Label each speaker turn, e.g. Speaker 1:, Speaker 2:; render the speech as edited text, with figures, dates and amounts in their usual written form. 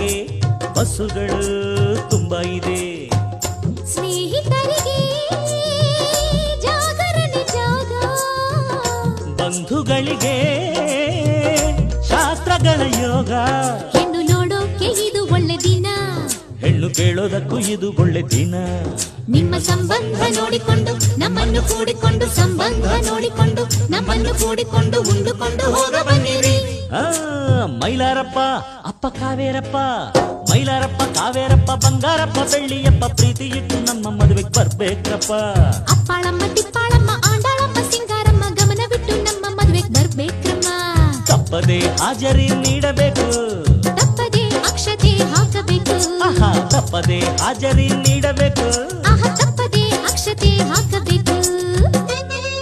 Speaker 1: ಮನೆಗೆ ಬಸ್ಸುಗಳು ತುಂಬ ಇದೆ.
Speaker 2: ಸ್ನೇಹಿತರಿಗೆ ಜಾಗರಣೆ ಜಾಗ,
Speaker 1: ಬಂಧುಗಳಿಗೆ ಶಾಸ್ತ್ರಗಳ ಯೋಗ.
Speaker 2: ಹೆಣ್ಣು ನೋಡೋಕೆ ಇದು ಒಳ್ಳೆ ದಿನ,
Speaker 1: ಹೆಣ್ಣು ಕೇಳೋದಕ್ಕೂ ಇದು ಒಳ್ಳೆ ದಿನ.
Speaker 2: ನಿಮ್ಮ ಸಂಬಂಧ ನೋಡಿಕೊಂಡು ನಮ್ಮನ್ನು ಕೂಡಿಕೊಂಡು, ಸಂಬಂಧ ನೋಡಿಕೊಂಡು ನಮ್ಮನ್ನು ಕೂಡಿಕೊಂಡು ಉಂಡುಕೊಂಡು ಹೋಗ ಬನ್ನಿರಿ.
Speaker 1: ಮೈಲಾರಪ್ಪ ಅಪ್ಪ ಕಾವೇರಪ್ಪ, ಮೈಲಾರಪ್ಪ ಕಾವೇರಪ್ಪ ಬಂಗಾರಪ್ಪ ಬೆಳ್ಳಿಯಪ್ಪ, ಪ್ರೀತಿ ಇಟ್ಟು ನಮ್ಮ ಮದುವೆಗೆ ಬರ್ಬೇಕ್ರಪ್ಪ.
Speaker 2: ಅಪ್ಪಾಳಮ್ಮ ತಿಪ್ಪಾಳಮ್ಮ ಆಂಡಾಳಮ್ಮ ಸಿಂಗಾರಮ್ಮ ಗಮನ ಬಿಟ್ಟು ನಮ್ಮ ಮದುವೆಗೆ ಬರ್ಬೇಕ್ರಮ್ಮ.
Speaker 1: ತಪ್ಪದೆ ಹಾಜರಿ ನೀಡಬೇಕು,
Speaker 2: ತಪ್ಪದೆ ಅಕ್ಷತೆ ಹಾಕಬೇಕು,
Speaker 1: ತಪ್ಪದೆ ಹಾಜರಿ ನೀಡಬೇಕು,
Speaker 2: ತಪ್ಪದೆ ಅಕ್ಷತೆ ಹಾಕಬೇಕು.